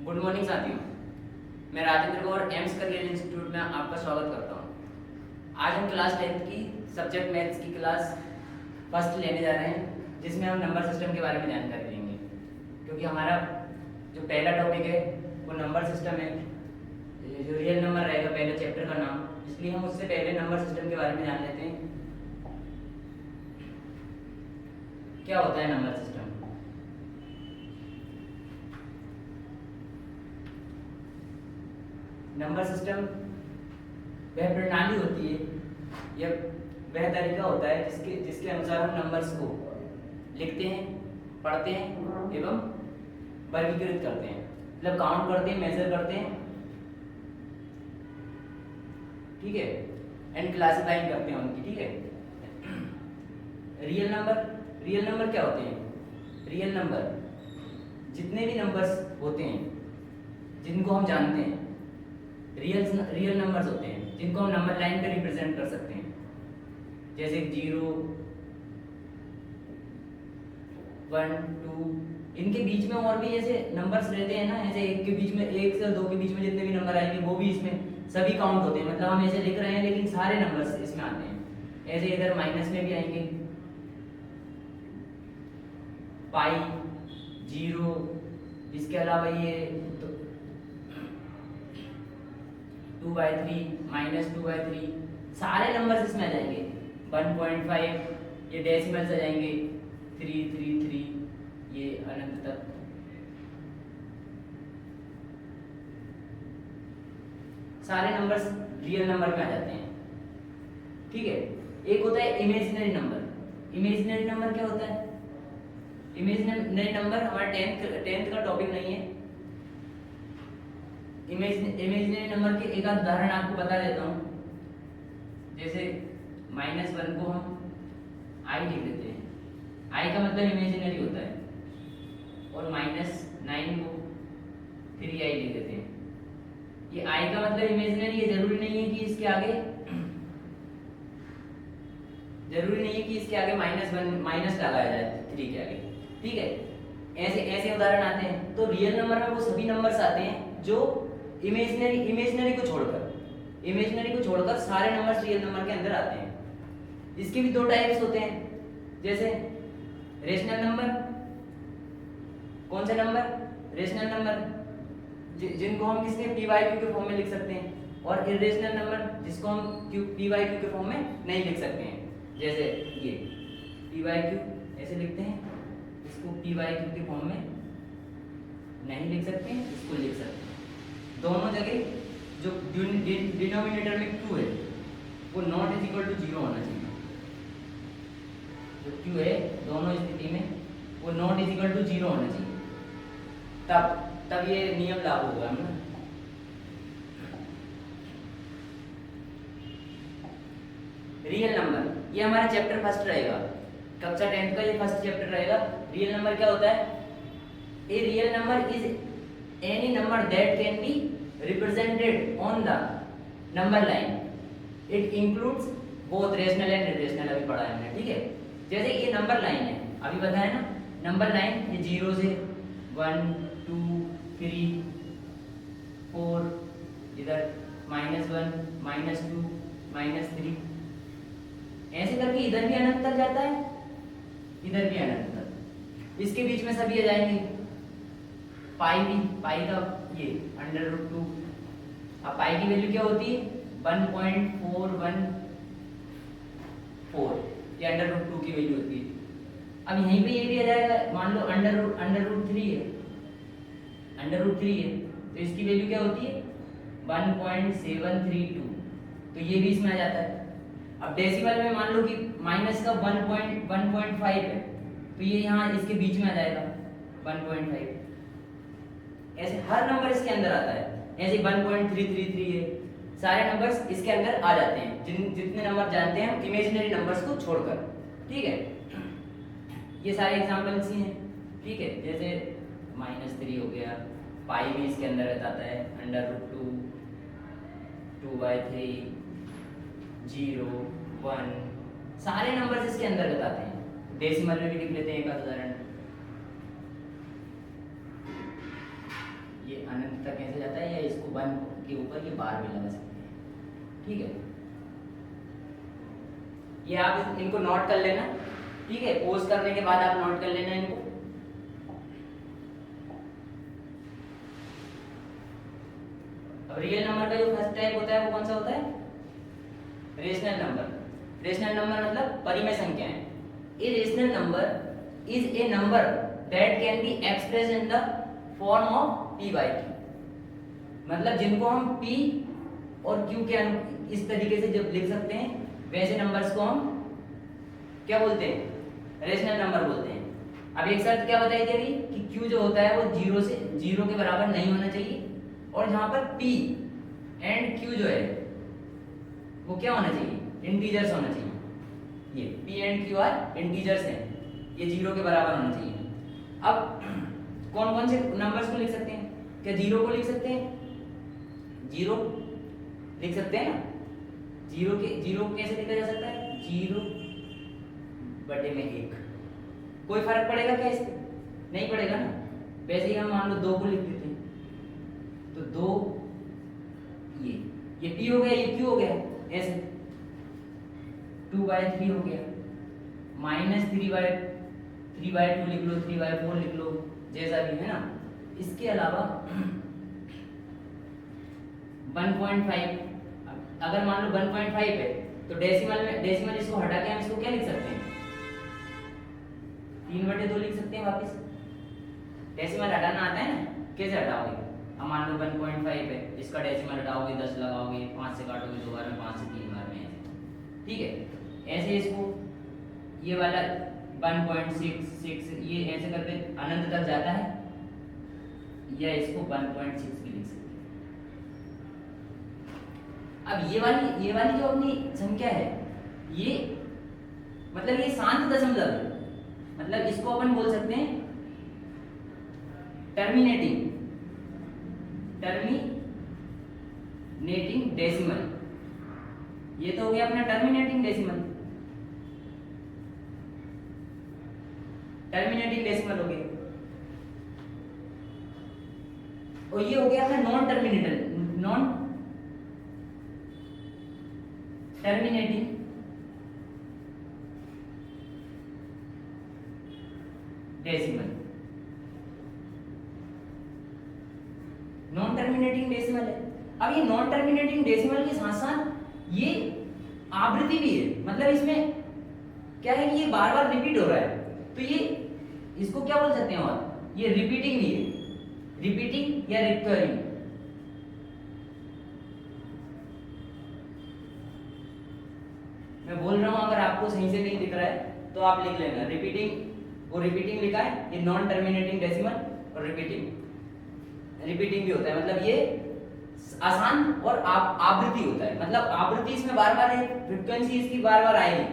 Good morning साथियों, मैं राजेंद्र गौर AIIMS career institute में आपका स्वागत करता हूं। आज हम क्लास 10th की सब्जेक्ट मैथ्स की क्लास फर्स्ट लेने जा रहे हैं, जिसमें हम नंबर सिस्टम के बारे में जानकारी लेंगे। क्योंकि हमारा जो पहला टॉपिक है वो नंबर सिस्टम है, जो रियल नंबर रहेगा पहले चैप्टर का नाम, इसलिए हम उससे पहले नंबर सिस्टम के बारे में जान लेते हैं। क्या होता है नंबर सिस्टम? नंबर सिस्टम वह प्रणाली होती है या वह तरीका होता है जिसके अनुसार हम नंबर्स को लिखते हैं, पढ़ते हैं एवं वर्गीकृत करते हैं, मतलब काउंट करते हैं, मेजर करते हैं, ठीक है, एंड क्लासिफाइंग करते हैं उनकी, ठीक है। रियल नंबर क्या होते हैं? रियल नंबर जितने भी नंबर्स होते हैं जिनको हम जानते हैं, रियल नंबर्स होते हैं जिनको हम नंबर लाइन पे रिप्रेजेंट कर सकते हैं, जैसे 0, 1, 2। इनके बीच में और भी ऐसे नंबर्स रहते हैं ना, ऐसे एक के बीच में, 1 से 2 के बीच में जितने भी नंबर आएंगे वो भी इसमें सभी काउंट होते हैं। मतलब हम ऐसे लिख रहे हैं लेकिन सारे नंबर्स इसमें आते हैं। ऐसे इधर माइनस में भी आएंगे, पाई, 0, इसके अलावा ये 2/3, -2/3, सारे नंबर्स इसमें आ जाएंगे। 1.5, ये डेसिमल्स आ जाएंगे, 333, ये अनंत तक। सारे नंबर्स रियल नंबर में आ जाते हैं, ठीक है। एक होता है इमेजिनरी नंबर। इमेजिनरी नंबर क्या होता है? इमेजिनरी नंबर हमारा टेंथ का टॉपिक नहीं है। इमेजिनरी नंबर के एक आध उदाहरण आपको बता देता हूँ। जैसे -1 को हम i लिख देते हैं, i का मतलब इमेजिनरी होता है, और -9 को 3i लिख देते हैं। ये i का मतलब इमेजिनरी है, जरूरी नहीं है कि इसके आगे माइनस लगाया जाए 3 के आगे, ठीक है। ऐसे उदाहरण आते हैं। तो रियल नंबर में वो सभी नंबर्स आते हैं जो इमेजिनरी को छोड़कर सारे नंबर्स रियल नंबर के अंदर आते हैं। इसके भी 2 टाइप्स होते हैं, जैसे रेशनल नंबर। कौन से नंबर? रेशनल नंबर जिनको हम किसके py/q के फॉर्म में लिख सकते हैं, और इरेशनल नंबर जिसको हम py/q के फॉर्म में नहीं लिख सकते हैं। जैसे ये py/q ऐसे लिखते हैं, इसको py/q के फॉर्म में नहीं लिख सकते हैं, इसको लिख सकते हैं। दोनों जगह जो डिनोमिनेटर में q है वो नॉट इज इक्वल टू 0 होना चाहिए। जो q है दोनों स्थिति में वो नॉट इज इक्वल टू 0 होना चाहिए, तब ये नियम लागू होगा ना। रियल नंबर, ये हमारा चैप्टर फर्स्ट रहेगा, कक्षा 10th का ये फर्स्ट चैप्टर रहेगा। रियल नंबर क्या होता है? A real number is any number that can be represented on the number line. It includes both rational and irrational, अभी पढ़ा है हमने, ठीक है। जैसे ये नंबर लाइन है, अभी बताया ना, नंबर लाइन ये 0 से 1, 2, 3, 4, इधर -1, -2, -3, ऐसे करके इधर भी अनंत तक जाता है, इधर भी अनंत तक। इसके बीच में सभी आ जाएंगे। पाई का ये √2। अब पाई की वैल्यू क्या होती है? 1.414, ये √2 की वैल्यू होती है। अब यहीं पे ये भी आ जाएगा, मान लो √3 है, तो इसकी वैल्यू क्या होती है? 1.732, तो ये भी इसमें आ जाता है। अब डेसिमल में मान लो कि माइनस का 1.5 है, तो ये यहाँ इसके बीच में आ जाएगा 1.5। ऐसे हर नंबर इसके अंदर आता है। ऐसे 1.333 है, सारे नंबर्स इसके अंदर आ जाते हैं, जितने नंबर जानते हैं हम इमेजिनरी नंबर्स को छोड़कर, ठीक है। ये सारे एग्जांपल्स ही हैं, ठीक है। जैसे -3 हो गया, पाई भी इसके अंदर आता है, √2, 2/3, 0, 1, सारे नंबर्स इसके अंदर बताते हैं। डेसिमल में भी लिख लेते हैं एक उदाहरण, ये अनंत तक कैसे जाता है, या इसको 1 के ऊपर ये बार भी लगा सकते हैं। ठीक है, ये आप इनको नोट कर लेना। ठीक है, पोज करने के बाद आप नोट कर लेना इनको। अब रियल नंबर का जो फर्स्ट टाइप होता है वो कौन सा होता है, रेशनल नंबर। रेशनल नंबर मतलब परिमेय संख्याएं। A rational number is a number that can be expressed in the form of p by q, मतलब जिनको हम p और q के इस तरीके से जब लिख सकते हैं वैसे नंबर्स को हम क्या बोलते हैं, रेशनल नंबर बोलते हैं। अब एक शर्त क्या बताई थी अभी कि q जो होता है वो 0 के बराबर नहीं होना चाहिए, और यहाँ पर p एंड q जो है वो क्या होना चाहिए, इंटीजर्स होना चाहिए। ये p and q are integers हैं, ये 0 के बराबर होना चाहिए। अब कौन कौन से नंबर्स को लिख सकते हैं, क्या 0 को लिख सकते हैं, 0 लिख सकते हैं ना। 0 कैसे लिखा जा सकता है, 0 बटे में 1। कोई फर्क पड़ेगा क्या इससे, नहीं पड़ेगा ना। वैसे ही हम मान लो 2 को लिख देते हैं, तो 2 ये p हो गया, ये q हो गया, ऐसे 2/3 हो गया, -3/2 लिख लो, 3/4 लिख लो, जैसा भी है ना। इसके अलावा 1.5, अगर मान लो 1.5 है तो डेसिमल इसको हटा के हम इसको क्या लिख सकते हैं, 3/2 लिख सकते हैं वापस। डेसिमल हटाना आता है ना, कैसे हटाओगे, अब मान लो 1.5 है, इसका डेसिमल हटाओगे, 10 लगाओगे, 5 से काटोगे 2 बार में, 5 से 3 बार में, ऐसे। ठीक है, ऐसे इसको ये वाला 1.66 ये ऐसे करके अनंत तक जाता है, या इसको 1.6 भी लिख सकते हैं। अब ये वाली जो अपनी संख्या है, ये मतलब ये शांत दशमलव है, मतलब इसको अपन बोल सकते हैं टर्मिनेटिंग डेसिमल। ये तो हो गया अपना टर्मिनेटिंग डेसिमल, हो गया। और ये हो गया अपना non terminating decimal. Non terminating decimal है। अब ये नॉन टर्मिनेटिंग डेसिमल के साथ साथ ये आवृत्ति भी है, मतलब इसमें क्या है कि ये बार बार रिपीट हो रहा है, तो ये इसको क्या बोल सकते हैं, और ये रिपीटिंग भी है, रिपीटिंग या रिकरिंग। मैं बोल रहा हूं, अगर आपको सही से नहीं दिख रहा है तो आप लिख लेना रिपीटिंग। वो रिपीटिंग लिखा है, ये नॉन टर्मिनेटिंग डेसिमल और रिपीटिंग भी होता है, मतलब ये आसान और आवृत्ति होता है, मतलब आवृत्ति इसमें बार बार है, फ्रीक्वेंसी इसकी बार बार आएगी,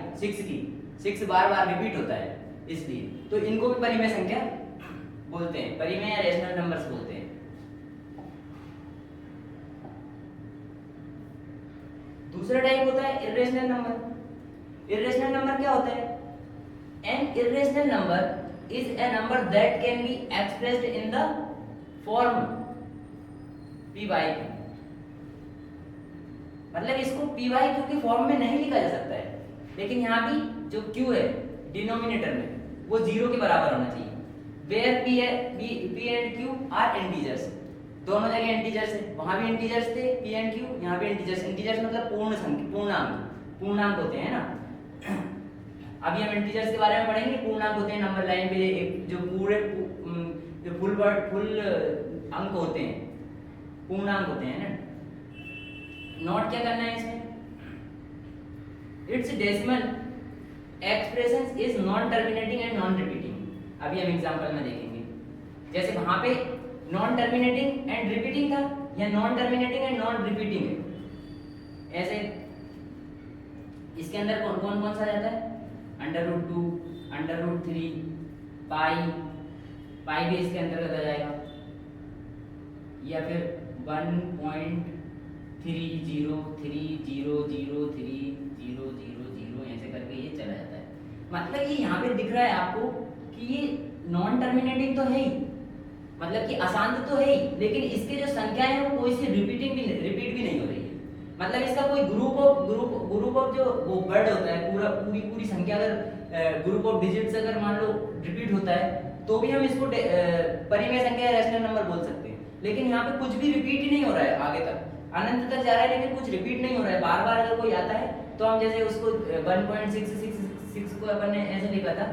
6 बार बार रिपीट होता है, इसलिए तो इनको भी परिमेय संख्या बोलते हैं, परिमेय या रेशनल नंबर्स बोलते हैं। दूसरा टाइप होता है इर्रेशनल नंबर। इर्रेशनल नंबर क्या होता है, N irrational number is a number that can be expressed in the form p by q, मतलब इसको p by q के फॉर्म में नहीं लिखा जा सकता है, लेकिन यहाँ भी जो q है डिनोमिनेटर में वो 0 के बराबर होना चाहिए। Where p and q are integers, दोनों जगह इंटीजर्स है, वहां भी इंटीजर्स थे p एंड q, यहाँ भी इंटीजर्स। इंटीजर्स मतलब पूर्ण संख्या, पूर्णांक होते हैं ना। अभी हम इंटीजर्स के बारे में पढ़ेंगे। पूर्णांक होते हैं नंबर लाइन पे जो पूरे जो फुल अंक होते हैं, पूर्णांक होते हैं ना। नोट क्या करना है इसमें, it's decimal expression is non terminating and non repeating. अभी हम एग्जांपल में देखेंगे, जैसे वहां पे नॉन टर्मिनेटिंग एंड रिपीटिंग था, या non terminating and non repeating है। ऐसे इसके अंदर कौन कौन सा जाता है, √2, √3, पाई भी इसके अंतर्गत आ जाएगा, या फिर 1.30300300 ऐसे करके ये चला जाता है। मतलब ये यहाँ पे दिख रहा है आपको कि ये नॉन टर्मिनेटिंग तो है ही, मतलब कि आसान तो है ही, लेकिन इसके जो संख्या है वो कोई सी रिपीट भी नहीं हो रही है। मतलब इसका कोई ग्रुप ऑफ जो वो वर्ड होता है, पूरी पूरी संख्या अगर ग्रुप ऑफ डिजिट्स अगर मान लो रिपीट होता है तो भी हम इसको परिमेय संख्या या रैशनल नंबर बोल सकते हैं। लेकिन यहाँ पे कुछ भी रिपीट ही नहीं हो रहा है, आगे तक अनंत तक जा रहा है लेकिन कुछ रिपीट नहीं हो रहा है। बार बार अगर कोई आता है तो हम जैसे उसको 1.666 को अपन ने ऐसे लिखा था,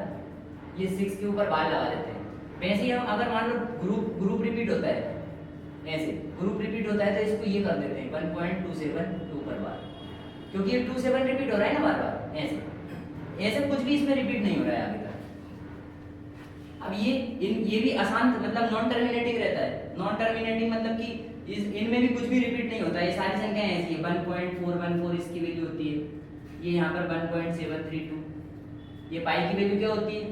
ये 6 के ऊपर बार लगा देते हैं। वैसे ही हम अगर मान लो ग्रुप रिपीट होता है, ऐसे ग्रुप रिपीट होता है तो इसको ये कर देते हैं 1.27 के ऊपर बार, क्योंकि ये 27 रिपीट हो रहा है ना बार बार। ऐसे कुछ भी इसमें रिपीट नहीं हो रहा है आगे तक। अब ये भी आसान मतलब नॉन टर्मिनेटिंग रहता है। नॉन टर्मिनेटिंग मतलब कि इनमें भी कुछ भी रिपीट नहीं होता है। ये सारी संख्याएं ऐसी है, 1.414 इसकी वैल्यू होती है, ये यहाँ पर 1.732। ये पाई की वैल्यू क्या होती है?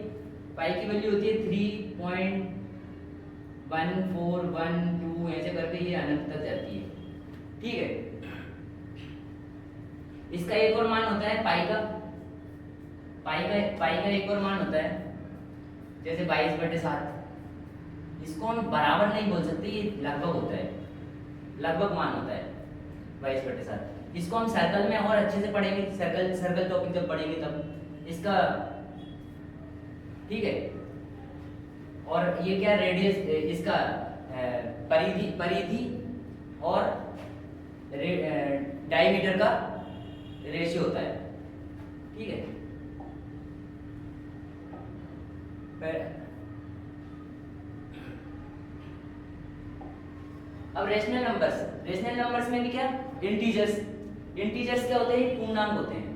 पाई की वैल्यू होती है 3.1412, ऐसे करके ये अनंत तक जाती है। ठीक है, इसका एक और मान होता है पाई का एक और मान होता है जैसे 22/7। इसको हम बराबर नहीं बोल सकते, ये लगभग होता है, लगभग मान होता है 22/7। इसको हम सर्कल में और अच्छे से पढ़ेंगे, सर्कल टॉपिक जब पढ़ेंगे तब इसका। ठीक है, और ये क्या रेडियस इसका परिधि और डायमीटर का रेशियो होता है। ठीक है, अब रेशनल नंबर्स में भी क्या इंटीजर्स क्या होते हैं? पूर्णांक होते हैं,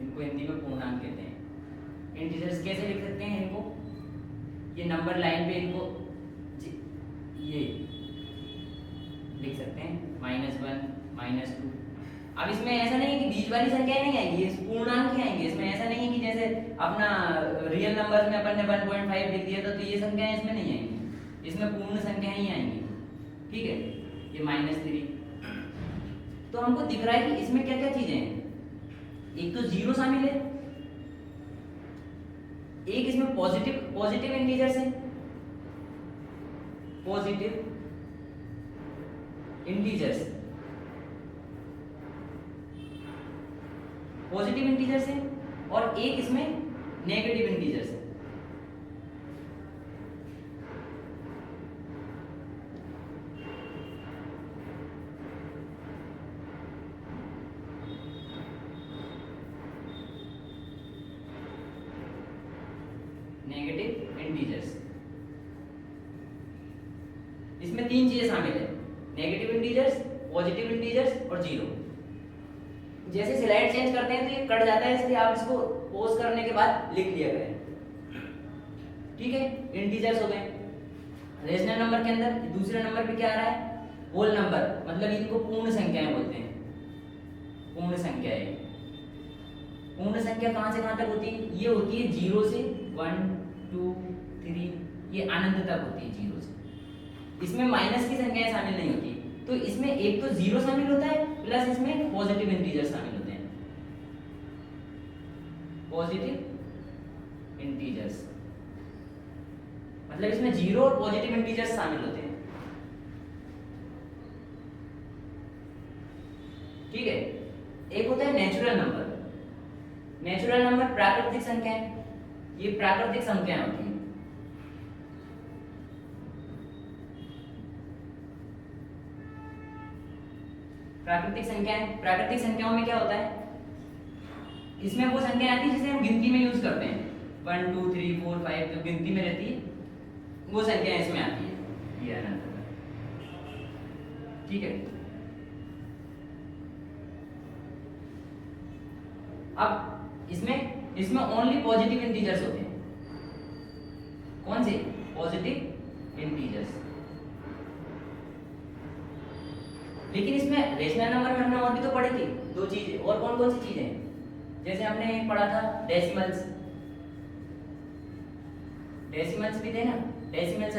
इनको हिंदी में पूर्णांक कहते हैं। इंटीजर्स कैसे लिख सकते हैं इनको? ये नंबर लाइन पे इनको ये लिख सकते हैं -1 -2। अब इसमें ऐसा नहीं है कि बीच वाली संख्याएं नहीं आएंगी, ये पूर्णांक ही आएंगे। इसमें ऐसा नहीं है कि जैसे अपना रियल नंबर में अपन ने 1.5 लिख दिया था तो ये संख्याएं इसमें नहीं आएंगी, इसमें पूर्ण संख्याएं ही आएंगी। ठीक है, ये -3। तो हमको दिख रहा है कि इसमें क्या क्या चीजें हैं। एक तो जीरो शामिल है, एक इसमें पॉजिटिव इंटीजर्स है, पॉजिटिव इंटीजर्स है, और एक इसमें नेगेटिव इंटीजर्स है। नेगेटिव इंटीजर्स, इसमें तीन चीजें शामिल है, नेगेटिव इंटीजर्स, पॉजिटिव इंटीजर्स और जीरो। जैसे स्लाइड चेंज करते हैं तो ये कट जाता है, इसलिए आप इसको पॉज करने के बाद लिख लिया करें। ठीक है, इंटीजर्स हो गए। रेशनल नंबर के अंदर दूसरे नंबर पे क्या आ रहा है? होल नंबर, मतलब इनको पूर्ण संख्याएं बोलते हैं। पूर्ण संख्याएं, पूर्ण संख्या कहां से कहां तक होती है? ये होती है 0 से 1 2 3, ये अनंत तक होती है 0 से। इसमें माइनस की संख्याएं शामिल नहीं होती। तो इसमें एक तो जीरो शामिल होता है, प्लस इसमें पॉजिटिव इंटीजर शामिल होते हैं, पॉजिटिव इंटीजर्स। मतलब इसमें जीरो और पॉजिटिव इंटीजर्स शामिल होते हैं। ठीक है, एक होता है नेचुरल नंबर। नेचुरल नंबर प्राकृतिक संख्याएं, ये प्राकृतिक संख्याएं होती हैं। प्राकृतिक संख्याओं में क्या होता है? इसमें वो संख्याएं आती है जिसे हम गिनती में यूज करते हैं, 1 2 3 4 5 जो गिनती में रहती है वो संख्याएं इसमें आती है, ये अनंत। ठीक है, अब इसमें ओनली पॉजिटिव इंटीजर्स होते हैं। कौन से? Positive integers. लेकिन इसमें रेशनल नंबर में हमने और भी तो पढ़ी थी दो चीजें, और कौन कौन सी चीजें? जैसे हमने पढ़ा था डेसिमल्स भी थे ना। डेसिमल्स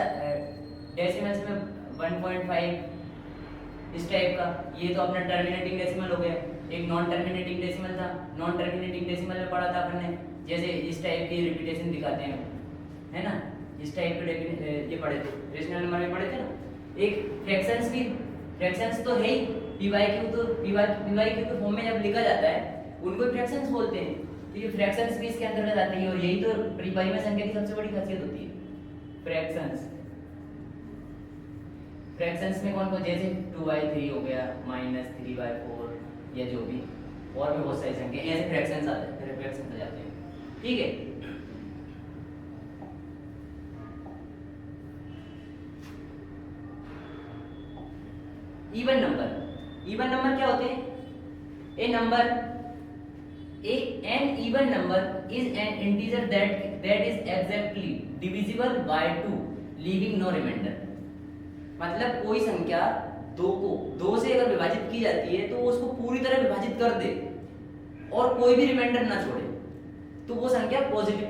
में 1.5 इस टाइप का, ये तो अपना टर्मिनेटिंग डेसिमल हो गया। एक नॉन टर्मिनेटिंग डेसिमल था, नॉन टर्मिनेटिंग डेसिमल में पढ़ा था अपन ने, जैसे इस टाइप की रिपीटेशन दिखाते हैं, है ना। इस टाइप के ये पढ़े थे, रेशनल नंबर में पढ़े थे ना। एक फ्रैक्शंस भी, फ्रैक्शंस तो है ही, पी वाई क्यू के फॉर्म में जब लिखा जाता है उनको फ्रैक्शंस बोलते हैं, तो ये फ्रैक्शंस भी इसके अंतर्गत आती है, और यही तो परिमेय संख्या की सबसे बड़ी खासियत होती है, फ्रैक्शंस। फ्रैक्शंस में कौन कौन, जैसे 2/3 हो गया, -3/4 या जो भी, और भी बहुत सारी संख्या ऐसे फ्रैक्शंस आते हैं, फ्रैक्शंस आ जाते हैं, ठीक है। इवन नंबर क्या होते हैं? An even number is an integer that is exactly divisible by 2 leaving no remainder. मतलब कोई संख्या दो से अगर विभाजित की जाती है तो उसको पूरी तरह विभाजित कर दे और कोई भी रिमाइंडर ना छोड़े, तो वो संख्या पॉजिटिव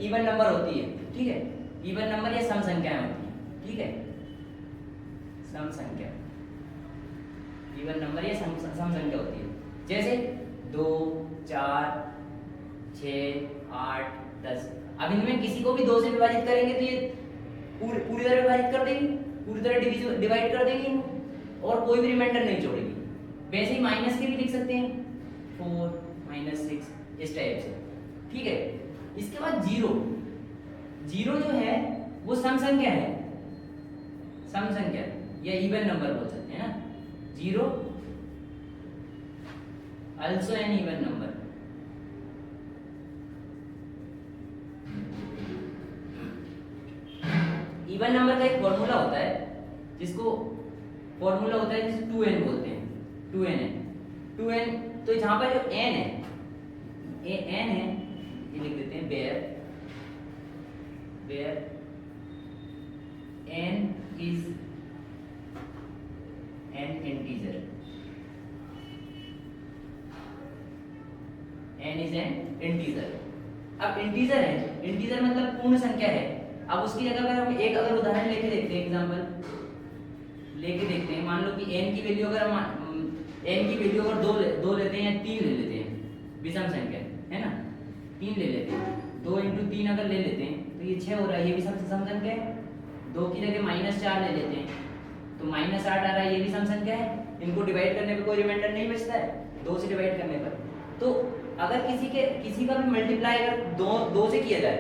इवन नंबर होती है, ठीक है। इवन नंबर या सम संख्याएं होती हैं, ठीक है, सम संख्या, इवन नंबर या सम संख्या होती है। जैसे 2, 4, 6, 8, 10। अब इनमें किसी को भी 2 से विभाजित करेंगे तो ये पूरी तरह विभाजित कर देगी, पूरी तरह डिवाइड कर देगी इनको, और कोई भी रिमाइंडर नहीं छोड़ेगी। वैसे ही माइनस के भी लिख सकते हैं, 4, -6 इस टाइप से, ठीक है। इसके बाद जीरो जो है वो सम संख्या है, सम संख्या या इवन नंबर बोल सकते हैं ना। 0 also an even number। Even number का एक फॉर्मूला होता है जिसे 2n बोलते हैं, 2n है, 2n। तो जहां पर जो n है, ये लिख देते हैं where n is an integer, n is an integer। अब इंटीजर है, इंटीजर मतलब पूर्ण संख्या है। अब उसकी जगह पर हम एक अगर उदाहरण लेके देखते हैं, एग्जांपल लेके देखते हैं। मान लो कि n की वैल्यू अगर हम 2 लेते हैं या 3 ले लेते हैं, विषम संख्या है ना, 3 ले लेते हैं, 2 × 3 अगर ले लेते हैं तो ये 6 हो रहा है, ये भी सम संख्या है। 2 की जगह -4 ले लेते हैं तो -8 आ रहा है, ये भी सम संख्या है। इनको डिवाइड करने पे कोई रिमाइंडर नहीं बचता है 2 से डिवाइड करने पर। तो अगर किसी का भी मल्टीप्लाई अगर 2 से किया जाए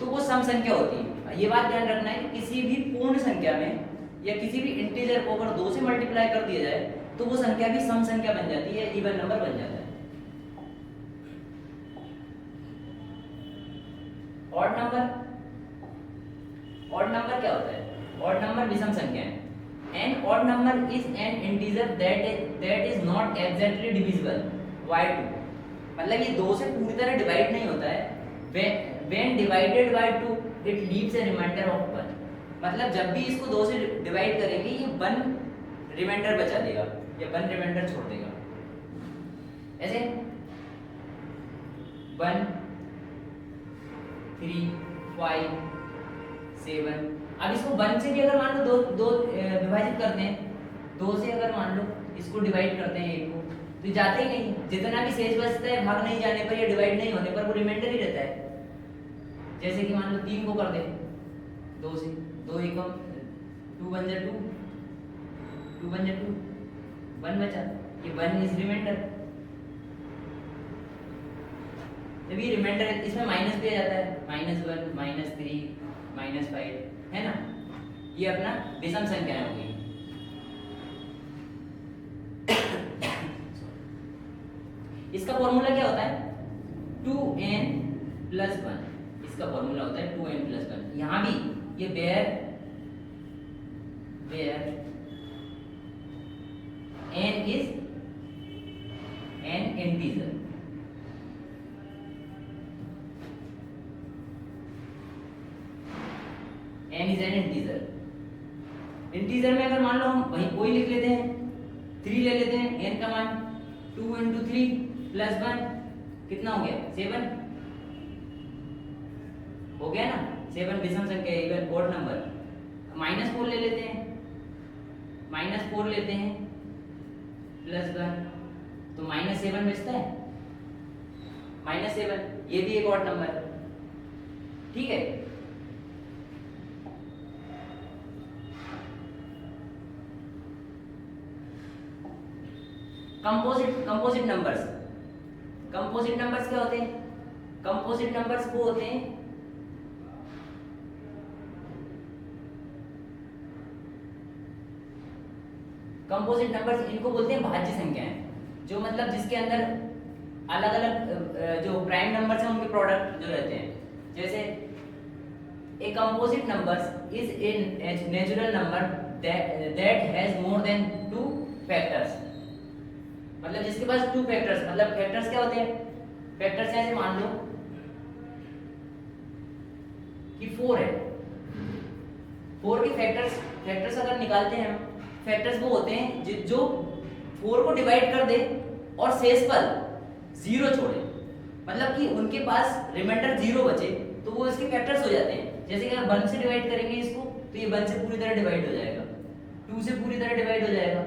तो वो सम संख्या होती है। ये बात ध्यान रखना है कि किसी भी पूर्ण संख्या में या किसी भी इंटीजर को अगर 2 से मल्टीप्लाई कर दिया जाए तो वो संख्या भी सम संख्या बन जाती है, इवन नंबर बन जाता है। ऑड नंबर क्या होता है? ऑड नंबर विषम संख्या है। An odd number is an integer that is not exactly divisible by 2। मतलब ये 2 से पूरी तरह डिवाइड नहीं होता है। when divided by 2 it leaves a remainder of 1। मतलब जब भी इसको 2 से डिवाइड करेंगे ये 1 रिमाइंडर बचा देगा या 1 रिमाइंडर छोड़ देगा। ऐसे 1, 3, 5, 7। अब इसको 1 से भी अगर मान लो दो विभाजित करते हैं, 2 से अगर मान लो इसको डिवाइड करते हैं एक को, तो जाते ही नहीं, जितना भी शेष बचता है भाग नहीं जाने पर या डिवाइड नहीं होने पर वो रिमाइंडर ही रहता है। जैसे कि मान लो 3 को कर दे 2 से, 2 एकम 2 बन जा 2, 2 बन जा 2, 1 बचा, ये 1 इज रिमाइंडर। जब ये रिमाइंडर इसमें माइनस भी आ जाता है, -1, -3, -5 है ना, ये अपना विषम संख्या होगी। इसका फॉर्मूला क्या होता है? 2n+1। इसका फॉर्मूला होता है 2n+1। यहां भी ये where n is an integer। n is an integer। Integer में अगर मान लो हम वही कोई लिख लेते हैं, 3 ले लेते हैं, n का मान 2 × 3 + 1 कितना हो गया? 7 हो गया ना। 7 विषम संख्या है, इवन ऑड नंबर। -4 ले लेते हैं, -4 लेते हैं +1 तो -7 बचता है, -7 ये भी एक ऑड नंबर, ठीक है। कंपोजिट नंबर्स, कंपोजिट नंबर्स क्या होते हैं? कंपोजिट नंबर्स वो होते हैं कंपोजिट नंबर्स, इनको बोलते हैं भाज्य संख्याएं, जो मतलब जिसके अंदर अलग अलग जो प्राइम नंबर्स हैं उनके प्रोडक्ट जो रहते हैं। जैसे a composite numbers is a natural number that has more than 2 factors, मतलब जिसके पास 2 फैक्टर्स, मतलब फैक्टर्स क्या होते हैं? फैक्टर्स ऐसे मान लो कि 4 है, 4 के फैक्टर्स अगर निकालते हैं हम, फैक्टर्स वो होते हैं जो 4 को डिवाइड कर दे और शेष पर 0 छोड़े, मतलब कि उनके पास रिमाइंडर 0 बचे तो वो इसके फैक्टर्स हो जाते हैं। जैसे कि अगर 1 से डिवाइड करेंगे इसको तो ये 1 से पूरी तरह डिवाइड हो जाएगा, 2 से पूरी तरह डिवाइड हो जाएगा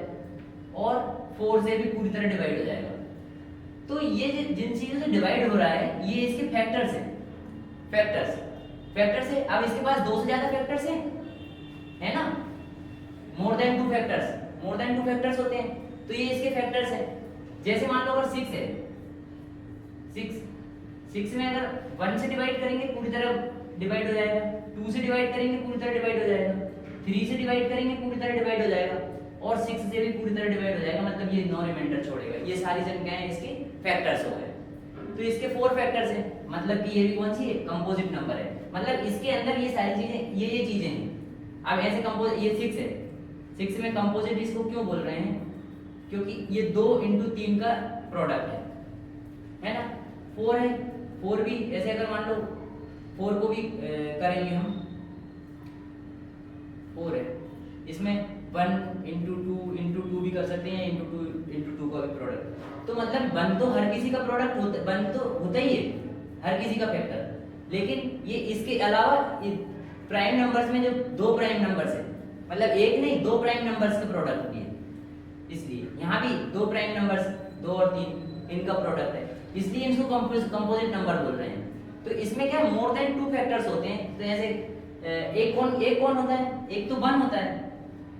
और 4 से भी पूरी तरह डिवाइड हो जाएगा। तो ये जिन चीजों से डिवाइड हो रहा है ये इसके फैक्टर्स हैं, फैक्टर्स है। अब इसके पास 2 से ज्यादा फैक्टर्स हैं, है ना, मोर देन 2 फैक्टर्स होते हैं, तो ये इसके फैक्टर्स हैं। जैसे मान लो अगर 6 है, 6 में अगर 1 से डिवाइड करेंगे पूरी तरह डिवाइड हो जाएगा, 2 से डिवाइड करेंगे पूरी तरह डिवाइड हो जाएगा, 3 से डिवाइड करेंगे पूरी तरह डिवाइड हो जाएगा और 6 से भी पूरी तरह डिवाइड हो जाएगा, मतलब ये 9 रिमाइंडर छोड़ेगा। ये सारी संख्याएं इसके फैक्टर्स हो गए। तो इसके 4 फैक्टर्स हैं, मतलब कि ये भी कौन सी है? कंपोजिट नंबर है, मतलब इसके अंदर ये सारी चीजें ये चीजें हैं। अब ऐसे कंपोज, ये 6 है, 6 में कंपोजिट इसको क्यों बोल रहे हैं? क्योंकि ये 2 × 3 का प्रोडक्ट है ना। 4 है, 4 भी ऐसे अगर मान लो 4 को भी करेंगे हम, 4 है, इसमें 1 × 2 भी कर सकते हैं, × 2 का भी प्रोडक्ट। तो मतलब 1 तो हर किसी का प्रोडक्ट होता, 1 तो होता ही है हर किसी का फैक्टर, लेकिन ये इसके अलावा प्राइम नंबर्स में जो 2 प्राइम नंबर्स है, मतलब एक नहीं 2 प्राइम नंबर्स के प्रोडक्ट भी है, इसलिए यहाँ भी 2 प्राइम नंबर्स 2 और 3 इनका प्रोडक्ट है, इसलिए इसको कंपोजिट नंबर बोल रहे हैं। तो इसमें क्या मोर देन 2 फैक्टर्स होते हैं। तो जैसे एक कौन होता है? एक तो 1 होता है।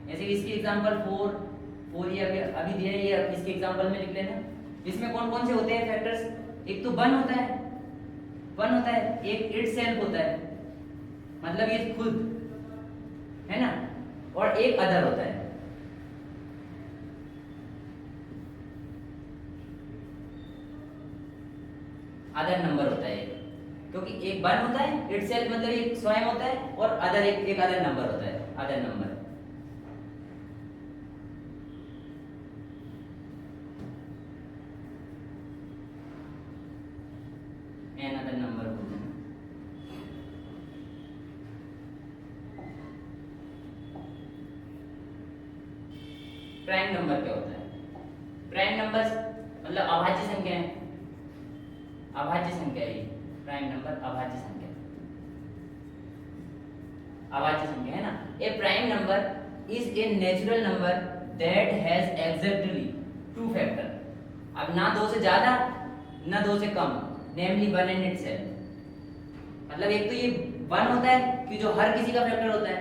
जैसे इसकी एग्जांपल 4 ये अभी दिया है, ये इसके एग्जांपल में लिख लेना। इसमें कौन कौन से होते हैं फैक्टर्स? एक तो 1 होता है, एक इटसेल्फ होता है, मतलब ये खुद है ना, और एक अदर होता है। अदर नंबर होता है, क्योंकि एक 1 होता है इटसेल्फ, मतलब एक स्वयं होता है, और अदर एक अदर नंबर होता है, other number. Another number बोलते हैं। प्राइम नंबर क्या होता है? प्राइम नंबर मतलब अभाज्य संख्या है, अभाज्य संख्या है। प्राइम नंबर अभाज्य संख्या, अभाज्य संख्या है ना। A prime number is a natural number that has exactly 2 factor. अब ना 2 से ज्यादा ना 2 से कम, नेमली 1 एंड इटसेल्फ। मतलब एक तो ये 1 होता है कि जो हर किसी का फैक्टर होता है,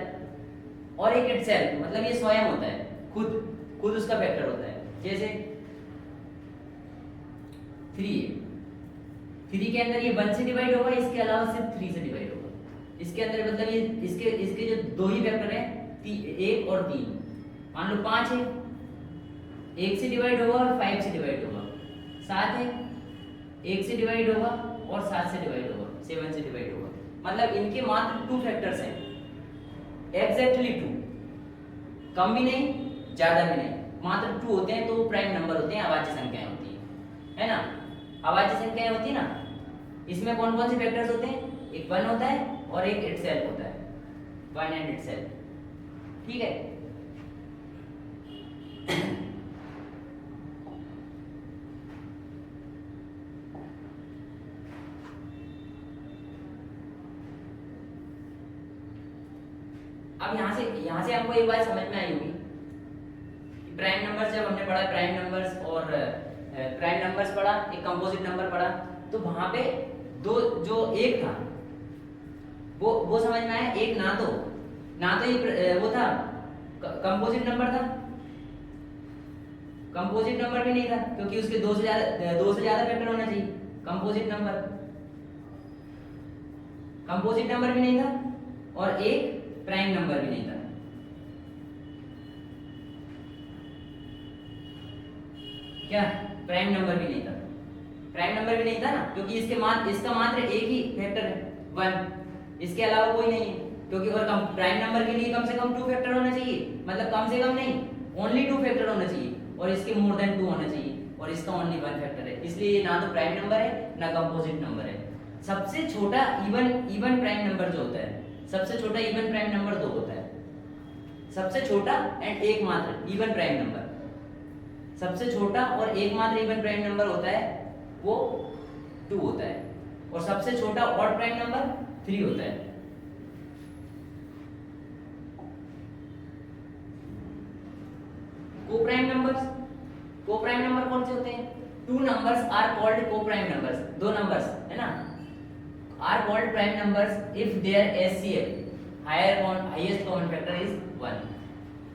और एक इटसेल्फ मतलब ये स्वयं होता है, खुद उसका फैक्टर होता है। जैसे 3 है, 3 के अंदर ये 1 से डिवाइड होगा, इसके अलावा सिर्फ 3 से डिवाइड होगा। इसके अंदर मतलब ये इसके जो 2 ही फैक्टर हैं, 1 और 3। मान लो 5 है, 1 से डिवाइड होगा और 5 से डिवाइड होगा। 7 है, 1 से डिवाइड होगा और 7 से डिवाइड होगा, 7 से डिवाइड होगा। मतलब इनके मात्र 2 फैक्टर्स हैं, एग्जैक्टली 2, कम भी नहीं ज्यादा भी नहीं, मात्र 2 होते हैं। तो वो प्राइम नंबर होते हैं, अभाज्य संख्याएं होती है ना। अभाज्य संख्याएं होती है ना, इसमें कौन कौन से फैक्टर्स होते हैं? एक 1 होता है और एक इटसेल्फ होता है, 1 एंड इटसेल्फ। ठीक है। अब यहाँ से हमको एक बात समझ में आई होगी कि प्राइम नंबर्स जब हमने पढ़ा, प्राइम नंबर्स और प्राइम नंबर्स पढ़ा, एक कंपोजिट नंबर पढ़ा, तो वहां पे दो जो एक था वो समझ में आया। एक ना तो ये वो था कंपोजिट नंबर था, कंपोजिट नंबर भी नहीं था क्योंकि उसके दो से ज्यादा फैक्टर होना चाहिए। कंपोजिट नंबर भी नहीं था और एक प्राइम नंबर भी नहीं था। क्या प्राइम नंबर भी नहीं था? प्राइम नंबर भी नहीं था ना, क्योंकि इसका मात्र एक ही फैक्टर है 1, इसके अलावा कोई नहीं है। क्योंकि और प्राइम नंबर के लिए कम से कम 2 फैक्टर होना चाहिए, मतलब कम से कम नहीं, ओनली 2 फैक्टर होना चाहिए, और इसके मोर देन 2 होना चाहिए, और इसका ओनली 1 फैक्टर है। इसलिए ये ना तो प्राइम नंबर है ना कंपोजिट नंबर है। सबसे छोटा इवन प्राइम नंबर जो होता है, सबसे छोटा इवन प्राइम नंबर 2 होता है। सबसे छोटा एंड एकमात्र इवन प्राइम नंबर, सबसे छोटा और एकमात्र इवन प्राइम नंबर होता है वो 2 होता है, और सबसे छोटा ऑड प्राइम नंबर 3 होता है। कोप्राइम नंबर कौन से होते हैं? 2 numbers are called coprime numbers. 2 numbers है ना, are called prime numbers if there HCF highest common factor is 1।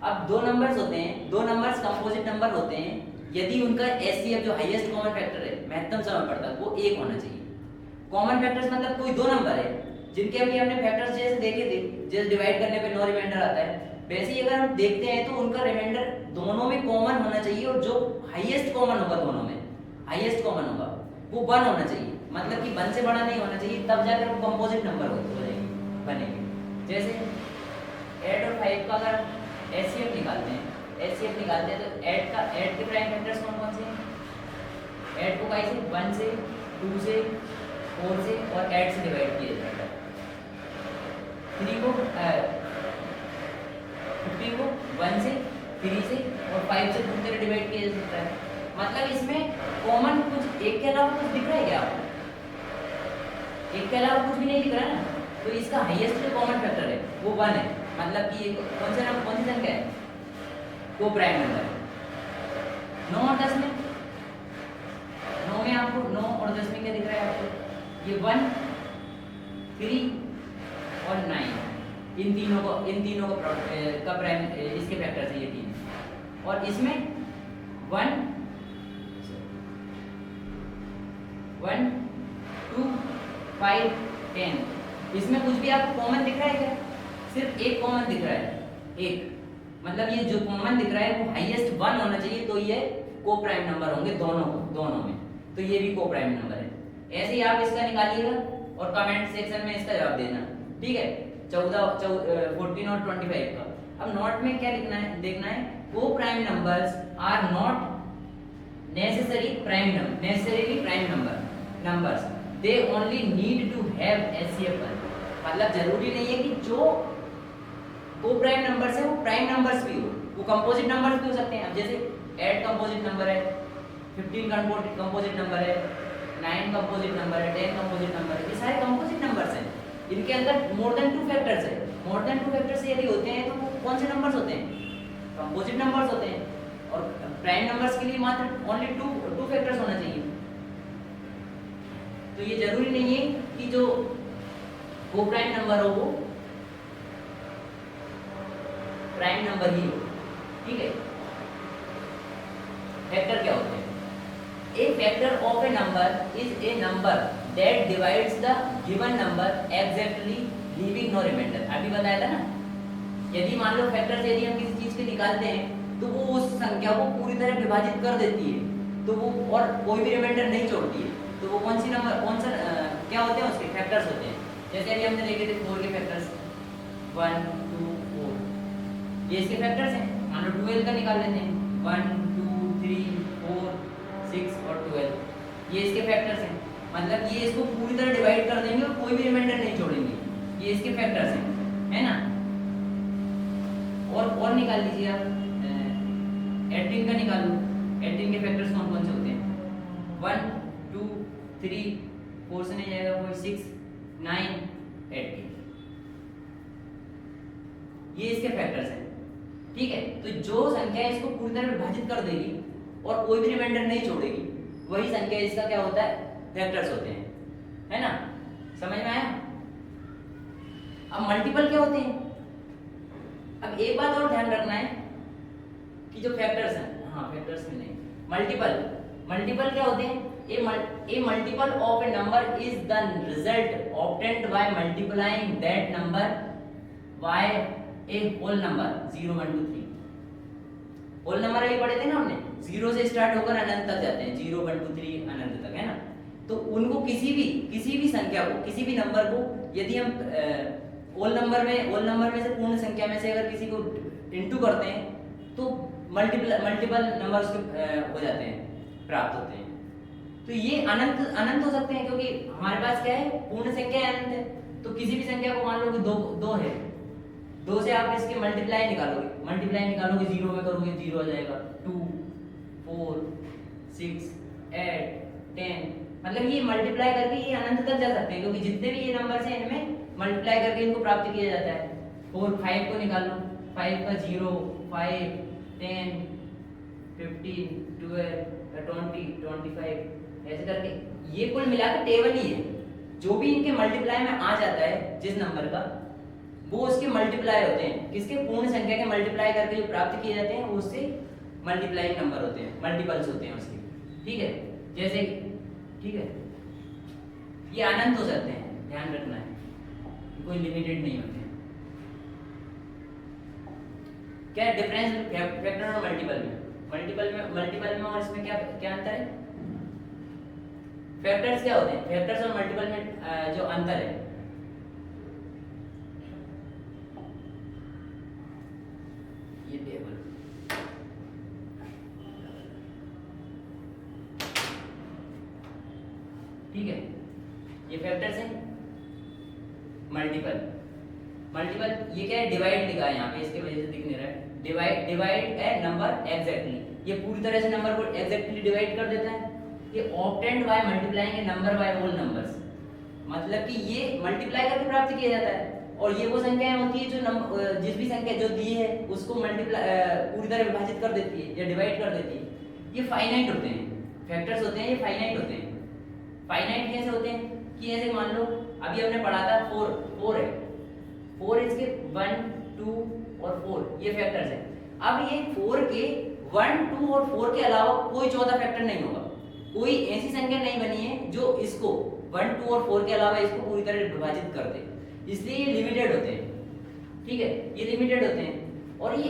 अब 2 नंबर्स होते हैं, 2 नंबर्स कंपोजिट नंबर होते हैं यदि उनका HCF जो हाईएस्ट कॉमन फैक्टर है, महत्तम समापवर्तक, वो 1 होना चाहिए। कॉमन फैक्टर्स मतलब कोई 2 नंबर है जिनके अभी हमने फैक्टर्स जैसे देखे थे, जैसे डिवाइड करने पे नो रिमाइंडर आता है, वैसे ही अगर हम देखते हैं तो उनका रिमाइंडर दोनों में कॉमन होना चाहिए, और जो हाईएस्ट कॉमन होगा दोनों में, हाईएस्ट कॉमन होगा वो 1 होना चाहिए, मतलब कि 1 से बड़ा नहीं होना चाहिए, तब जाकर वो कंपोजिट नंबर हो जाएंगे, बनेंगे। जैसे 8 और 5 का अगर HCF निकालते हैं तो 8 के प्राइम फैक्टर्स कौन से हैं? 8 को कैसे 1 से 2 से 4 से और 8 से डिवाइड किया जाता है। 3 को 50 को 1 से 3 से और 5 से 2 से डिवाइड किया जा सकता है। मतलब इसमें कॉमन कुछ एक के अलावा कुछ दिख रहा है क्या आपको? एक के अलावा कुछ भी नहीं दिख रहा है ना, तो इसका हाईएस्ट जो कॉमन फैक्टर है वो 1 है, मतलब कि कौन सी संख्या है? को प्राइम नंबर है। 9 और 10 में, 9 में आपको 9 और 10 में क्या दिख रहा है आपको? ये 1 3 और 9, इन तीनों का प्राइम इसके फैक्टर है ये 3, और इसमें 1 2 5 10, इसमें कुछ भी आपको कॉमन दिख रहा है क्या? सिर्फ एक कॉमन दिख रहा है, एक, मतलब ये जो कॉमन दिख रहा है वो हाईएस्ट 1 होना चाहिए, तो ये को प्राइम नंबर होंगे दोनों में, तो ये भी को प्राइम नंबर है। ऐसे ही आप इसका निकालिएगा और कमेंट सेक्शन में इसका जवाब देना, ठीक है? 14 और 25 का। अब नोट में क्या लिखना है, देखना है, coprime numbers are not necessarily prime numbers, they only need to have HCF 1। मतलब जरूरी नहीं है कि जो को प्राइम नंबर्स है वो प्राइम नंबर्स भी हो, वो कंपोजिट नंबर्स भी हो सकते हैं। अब जैसे 8 कंपोजिट नंबर है, 15 कंपोजिट नंबर है, 9 कंपोजिट नंबर है, 10 कंपोजिट नंबर है, ये सारे कंपोजिट नंबर्स हैं, इनके अंदर मोर देन 2 फैक्टर्स है। मोर देन 2 फैक्टर्स यदि होते हैं तो वो कौन से नंबर्स होते हैं? कंपोजिट नंबर्स होते हैं, और प्राइम नंबर्स के लिए मात्र ओनली 2 फैक्टर्स होना चाहिए। तो ये जरूरी नहीं है कि जो को प्राइम नंबर हो वो प्राइम नंबर ही हो, ठीक है? फैक्टर क्या होते हैं? A factor of a number is a number that divides the given number exactly leaving no remainder. अभी बताया था ना, यदि मान लो फैक्टर से यदि हम किसी चीज के निकालते हैं तो वो उस संख्या को पूरी तरह विभाजित कर देती है, तो वो और कोई भी रिमाइंडर नहीं छोड़ती है, तो वो कौन सा क्या होते हैं? उसके फैक्टर्स होते हैं। जैसे अभी हमने देखे थे 4 के फैक्टर्स 1 2 4, ये इसके फैक्टर्स हैं। मान लो 12 का निकाल लेते हैं, 1 2 3 4 6 और 12, ये इसके फैक्टर्स हैं। मतलब ये इसको पूरी तरह डिवाइड कर देंगे और कोई भी रिमाइंडर नहीं छोड़ेंगे, ये इसके फैक्टर्स हैं, है ना? और निकाल लीजिए आप 18 का निकाल लो। 18 के फैक्टर्स कौन कौन से होते हैं? 1 2 3 4 से नहीं जाएगा कोई, 6 9 18, ये इसके फैक्टर्स हैं, ठीक है? तो जो संख्या इसको पूरी तरह विभाजित कर देगी और कोई भी रिमाइंडर नहीं छोड़ेगी, वही संख्या इसका क्या होता है? फैक्टर्स होते हैं, है ना? समझ में आया? अब मल्टीपल क्या होते हैं? अब एक बात और ध्यान रखना है कि जो फैक्टर्स हैं, हाँ फैक्टर्स में नहीं, मल्टीपल, मल्टीपल क्या होते हैं? A multiple of a number is the result obtained by multiplying that number by a whole number 0 1 2 3। Whole number अभी पढ़े थे ना हमने, 0 से स्टार्ट होकर अनंत तक जाते हैं, 0 1 2 3 अनंत तक, है ना। तो उनको किसी भी संख्या को, किसी भी नंबर को यदि हम होल नंबर में से पूर्ण संख्या में से अगर किसी को इनटू करते हैं तो मल्टीपल नंबर्स हो जाते हैं, प्राप्त होते हैं। तो ये अनंत हो सकते हैं, क्योंकि हमारे पास क्या है, पूर्ण संख्या अनंत है। तो किसी भी संख्या को मान लो कि दो है, 2 से आप इसके मल्टीप्लाई निकालोगे, 0 में करोगे 0 आ जाएगा, 2 4 6 8 10, मतलब ये मल्टीप्लाई करके ये अनंत तक जा सकते हैं, क्योंकि जितने भी ये नंबर हैं इनमें मल्टीप्लाई करके इनको प्राप्त किया जाता है। 4 5 को निकाल लो, 5 का 0 5 10 15 12 20 25 ऐसे करके ये कुल मिलाकर टेबल ही है। जो भी इनके मल्टीप्लाई में आ जाता है जिस नंबर का, वो उसके मल्टीप्लाई होते हैं, किसके, पूर्ण संख्या के मल्टीप्लाई करके जो प्राप्त किए जाते हैं वो उससे मल्टीप्लाइंग नंबर होते हैं, मल्टीपल्स होते हैं उसके, ठीक है। जैसे ठीक है, ये अनंत हो सकते हैं, ध्यान रखना है, कोई लिमिटेड नहीं होते हैं। क्या डिफरेंस फैक्टर और मल्टीपल में और इसमें क्या अंतर है? फैक्टर्स क्या होते हैं? फैक्टर्स और मल्टीपल में जो अंतर है, ये टेबल, ठीक है, ये फैक्टर्स हैं। मल्टीपल ये क्या है, डिवाइड लिखा है यहाँ पे, इसके वजह से दिख नहीं रहा है। डिवाइड ए नंबर एग्जैक्टली, ये पूरी तरह से नंबर को एग्जैक्टली डिवाइड कर देता है। ये obtained by multiplying a number by whole numbers, मतलब कि ये मल्टीप्लाई करके प्राप्त किया जाता है। और ये वो संख्याएं होती है जो जिस भी संख्या जो दी है उसको मल्टीप्लाई पूरी तरह विभाजित कर देती है या डिवाइड कर देती है। ये फाइनाइट होते हैं, फैक्टर्स होते हैं, ये फाइनाइट होते हैं। फाइनाइट कैसे होते हैं कि ऐसे मान लो अभी हमने पढ़ा था 4 है, 4 इसके 1 2 और 4 ये फैक्टर्स हैं। अब ये 4 के 1 2 और 4 के अलावा कोई चौथा फैक्टर नहीं होगा, कोई ऐसी संख्या नहीं बनी है जो इसको 1 2 और 4 के अलावा इसको पूरी तरह विभाजित कर दे, इसलिए ये लिमिटेड होते हैं, ठीक है, ये लिमिटेड होते हैं। और ये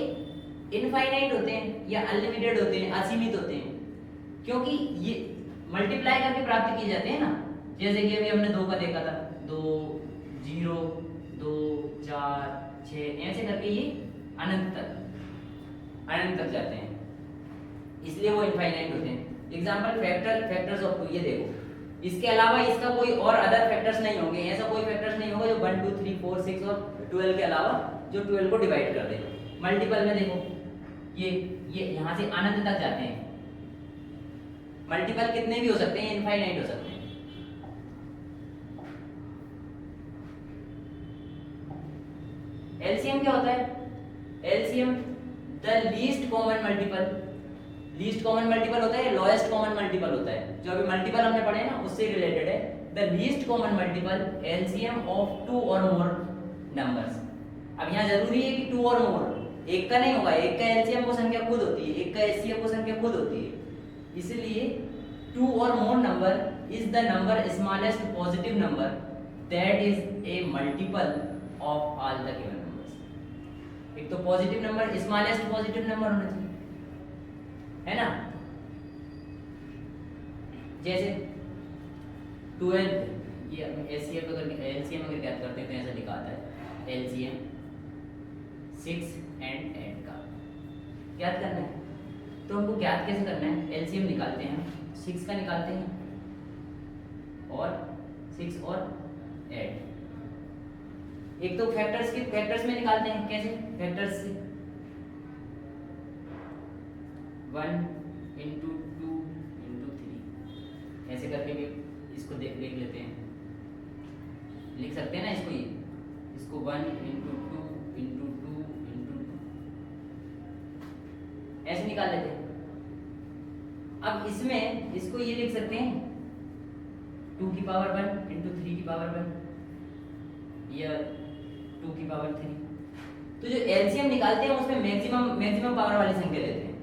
इनफाइनाइट होते हैं या अनलिमिटेड होते हैं, असीमित होते हैं, क्योंकि ये मल्टीप्लाई करके प्राप्त किए जाते हैं ना। जैसे कि अभी हमने 2 का देखा था, 2 0 2 4 6 ऐसे करके ये अनंत तक जाते हैं, इसलिए वो इनफाइनाइट होते हैं। एग्जांपल फैक्टर्स ऑफ 2, ये देखो, इसके अलावा इसका कोई और अदर फैक्टर्स नहीं होंगे, ऐसा कोई फैक्टर्स नहीं होगा जो 1 2 3 4 6 और 12 के अलावा जो 12 को डिवाइड कर दे। मल्टीपल में देखो ये यहाँ से अनंत तक जाते हैं। मल्टीपल कितने भी हो सकते हैं, इनफाइनाइट हो सकते हैं। एलसीएम क्या होता है? LCM the least common multiple, least common multiple होता है, लोएस्ट कॉमन मल्टीपल होता है। जो अभी मल्टीपल हमने पढ़े ना उससे रिलेटेड है। The least common multiple LCM of 2 और मोर नंबर्स। अब यहाँ जरूरी है कि 2 और मोर, एक का नहीं होगा, एक का एलसीएम वो संख्या खुद होती है, एक का एचसीएफ वो संख्या खुद होती है, इसलिए 2 और मोर number is the number smallest positive number that is a multiple of all the given numbers. एक तो positive number, smallest positive number होना चाहिए, है ना। जैसे 12, ये एचसीएफ अगर एलसीएम अगर ज्ञात करते हैं तो ऐसा लिखा आता है, एलसीएम 6 एंड 8 का ज्ञात करना है। तो हमको ज्ञात कैसे करना है? एलसीएम निकालते हैं, 6 का निकालते हैं और 6 और 8। एक तो फैक्टर्स में निकालते हैं, कैसे? फैक्टर्स से 1 इंटू 2 इंटू 3 ऐसे करके भी इसको देख लेते हैं, लिख सकते हैं ना इसको 1 इंटू 2 इंटू 2 इंटू 2 ऐसे निकाल लेते हैं। अब इसमें इसको ये लिख सकते हैं 2 की पावर 1 इंटू 3 की पावर 1 या 2 की पावर 3। तो जो एलसीएम निकालते हैं उसमें मैक्सिमम पावर वाली संख्या लेते हैं,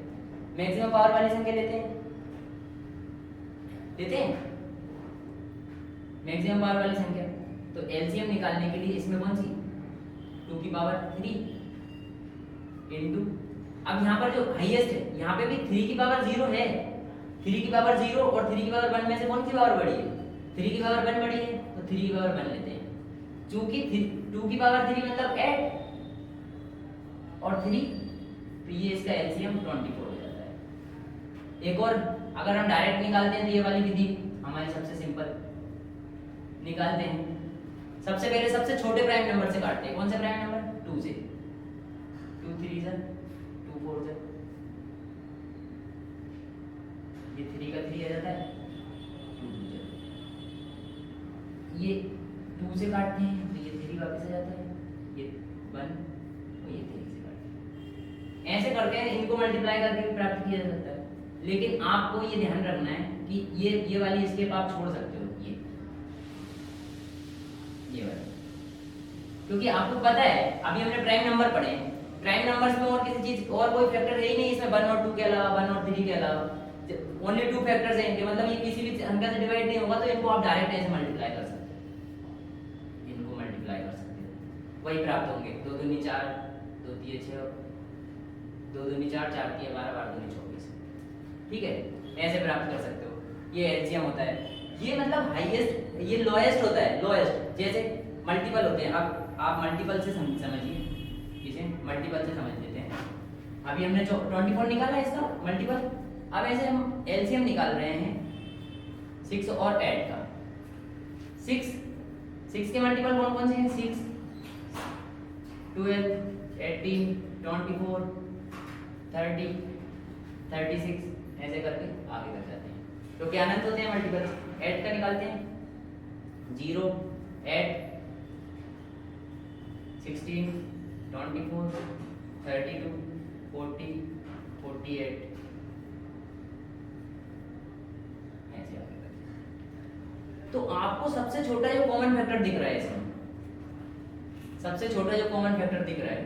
मैक्सिमम पावर वाली संख्या लेते हैं मैक्सिमम पावर वाली संख्या। तो एलसीएम निकालने के लिए इसमें कौन सी 2 की पावर 3 इनटू, अब यहाँ पर जो हाईएस्ट है यहाँ पे भी 3 की पावर 0 है, 3 की पावर 0 और 3 की पावर 1 में से कौन सी पावर बड़ी है? 3 की पावर 1 बड़ी है, तो 3 की पावर 1 लेते हैं। चूंकि 2 की पावर 3 मतलब 8 और 3, तो ये इसका एलसीएम 24 हो जाता है। एक और अगर हम डायरेक्ट निकालते हैं तो ये वाली विधि हमारी सबसे सिंपल निकालते हैं। सबसे पहले सबसे छोटे प्राइम नंबर से काटते हैं। कौन सा प्राइम नंबर? 2 से। 2 3 से 2 4 से, ये 3 का 3 आ जाता है, 2 2 से ये 2 से काटते हैं तो ये 3 वापस आ जाता है, ये 1 और ये 3 से काटते हैं। ऐसे करके इनको मल्टीप्लाई करके भी प्राप्त किया जा सकता है। लेकिन आपको ये ध्यान रखना है कि ये वाली स्टेप आप छोड़ सकते हो, ये वाला, क्योंकि आपको पता है अभी हमने प्राइम नंबर पढ़े हैं, प्राइम नंबर्स में और किसी चीज और कोई फैक्टर है ही नहीं इसमें, 1 और 2 के अलावा, 1 और 3 के अलावा ओनली 2 फैक्टर्स हैं इनके, मतलब ये किसी भी संख्या से डिवाइड नहीं होगा, तो इनको आप डायरेक्ट ऐसे मल्टीप्लाई कर सकते हैं, इनको मल्टीप्लाई कर सकते हैं, वही प्राप्त होंगे। 2 दूनी 4, 2 3 6, 2 दूनी 4, 4 3 12, 12 दूनी 24, ठीक है, ऐसे प्राप्त कर सकते हो। ये एलसीएम होता है। ये मतलब हाईएस्ट, ये लोएस्ट होता है, लोएस्ट। जैसे मल्टीपल होते हैं, अब आप मल्टीपल से समझिए, इसे मल्टीपल से समझ लेते हैं। अभी हमने 24 निकाला है इसका मल्टीपल, अब ऐसे हम एलसीएम निकाल रहे हैं 6 और 8 का। 6 के मल्टीपल कौन कौन से हैं? 6 12 18 24 30 36, ऐसे करके आगे कर जाते हैं। तो क्या अनंत होते हैं मल्टीपल। 8 का निकालते हैं 0 8 16 24 32 40 48, ऐसे आगे करते हैं। तो आपको सबसे छोटा जो कॉमन फैक्टर दिख रहा है इसमें, सबसे छोटा जो कॉमन फैक्टर दिख रहा है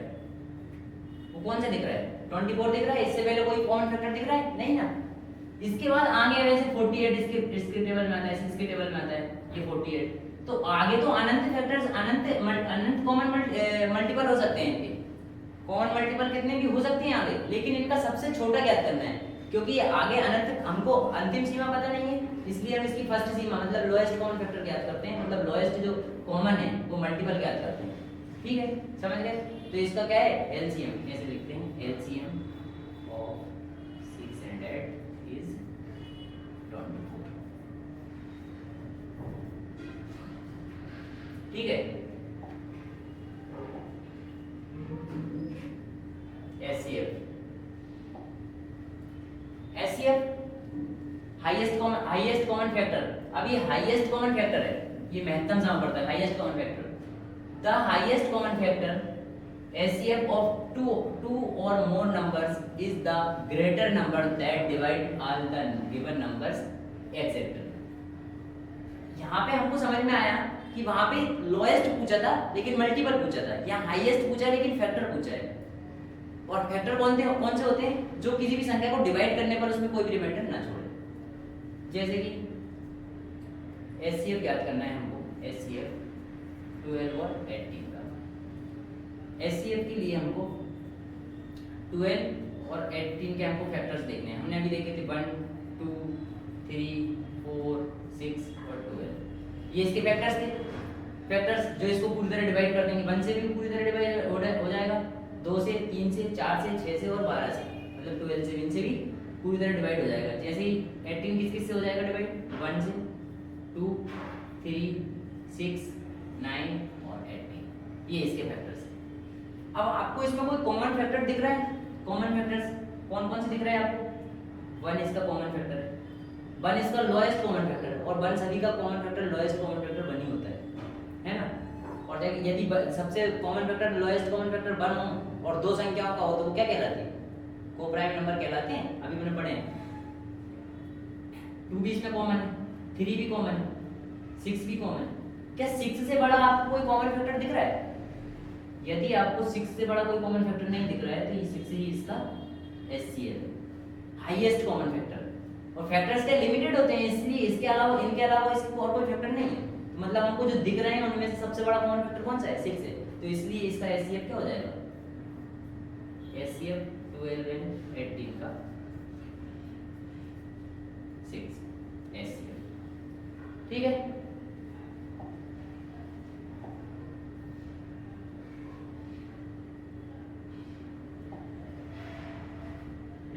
वो कौन सा दिख रहा है? 24 दिख रहा है। इससे पहले कोई कॉमन फैक्टर दिख रहा है? नहीं ना। इसके बाद आगे वैसे 48 इसके टेबल में आता है, इसके टेबल में आता है ये 48। तो आगे तो अनंत फैक्टर्स, अनंत कॉमन मल्टीपल हो सकते हैं इनके, कॉमन मल्टीपल कितने भी हो सकते हैं आगे, लेकिन इनका सबसे छोटा ज्ञात करना है, क्योंकि आगे अनंत हमको अंतिम सीमा पता नहीं है, इसलिए हम इसकी फर्स्ट सीमा मतलब लोएस्ट कॉमन फैक्टर ज्ञात करते हैं, मतलब लोएस्ट जो कॉमन है वो मल्टीपल ज्ञात करते हैं। ठीक है, समझ गए? तो इसका क्या है? एलसीएम ऐसे लिखते हैं, एलसीएम ऑफ 6 and 8 is 24। ठीक है, एचसीएफ हाईएस्ट कॉमन फैक्टर। अब ये हाईएस्ट कॉमन फैक्टर है, ये महत्तम सम पड़ता है highest common factor. The highest common factor HCF of two or more numbers is the greater number that divide all the given numbers etc. यहाँ पे हमको समझ में आया कि वहां पे लोएस्ट पूछा था लेकिन मल्टीपल पूछा था, यहाँ हाईएस्ट पूछा है लेकिन फैक्टर पूछा है। और फैक्टर कौन से होते हैं? जो किसी भी संख्या को डिवाइड करने पर उसमें कोई भी रिमाइंडर ना छोड़े। जैसे कि HCF ज्ञात करना है हमको, HCF 12 और 18 का। HCF के लिए हमको 12 और 18 के हमको फैक्टर्स देखने हैं। हमने अभी देखे थे 1 2 3 4 6 और 12, ये इसके फैक्टर्स थे। फैक्टर्स जो इसको पूरी तरह डिवाइड कर देंगे, 1 से भी पूरी तरह डिवाइड हो जाएगा, 2 से 3 से 4 से 6 से और 12 से, मतलब 12 से इनसे भी पूरी तरह डिवाइड हो जाएगा। जैसे ही 18 किस से हो जाएगा डिवाइड? 1 से 2 3 6 9 और 18, ये इसके फैक्टर्स हैं। अब आपको इसमें कोई कॉमन फैक्टर दिख रहा है? कॉमन फैक्टर्स कौन कौन से दिख रहे हैं आपको? 1 इसका कॉमन फैक्टर है, 1 इसका लोएस्ट कॉमन फैक्टर है, और 1 सभी का common factor lowest common factor 1 ही होता है ना। और यदि सबसे common factor lowest common factor 1 हो और दो संख्याओं का हो तो वो क्या कहलाते हैं? कोप्राइम नंबर कहलाते हैं। अभी मैंने पढ़े हैं 2 भी इसमें कॉमन है, 3 भी कॉमन है, 6 भी कॉमन है। क्या 6 से बड़ा आपको कोई कॉमन फैक्टर दिख रहा है? यदि आपको 6 से बड़ा कोई कॉमन फैक्टर नहीं दिख रहा है तो ये 6 ही इसका HCF है। Highest common factor. और फैक्टर्स क्या लिमिटेड होते हैं, इसलिए इसके अलावा इनके अलावा इसको और कोई फैक्टर नहीं है। मतलब हमको जो दिख रहे हैं उनमें से सबसे बड़ा कॉमन फैक्टर कौन सा है, 6 है। तो इसलिए इसका एचसीएफ क्या हो जाएगा, एचसीएफ 12 एंड 18 का 6 एचसीएफ। ठीक है,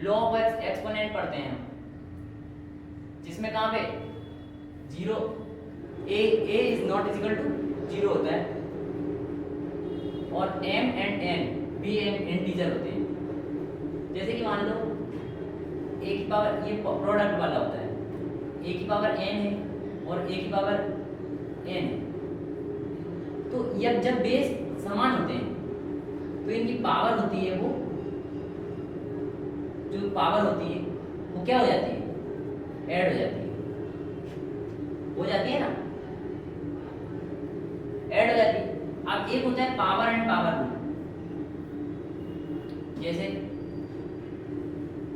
लॉ ऑफ एक्सपोनेंट पढ़ते हैं हम, जिसमें कहां पे 0 a is not equal to 0 होता है और m एंड n भी इंटीजर होते हैं। जैसे कि मान लो a की पावर, ये प्रोडक्ट वाला होता है, a की पावर n है और a की पावर n है। तो जब बेस समान होते हैं तो इनकी पावर होती है, वो जो पावर होती है वो क्या हो जाती है, ऐड हो जाती है ना, ऐड हो जाती है। अब एक होता है पावर एंड पावर रूल, जैसे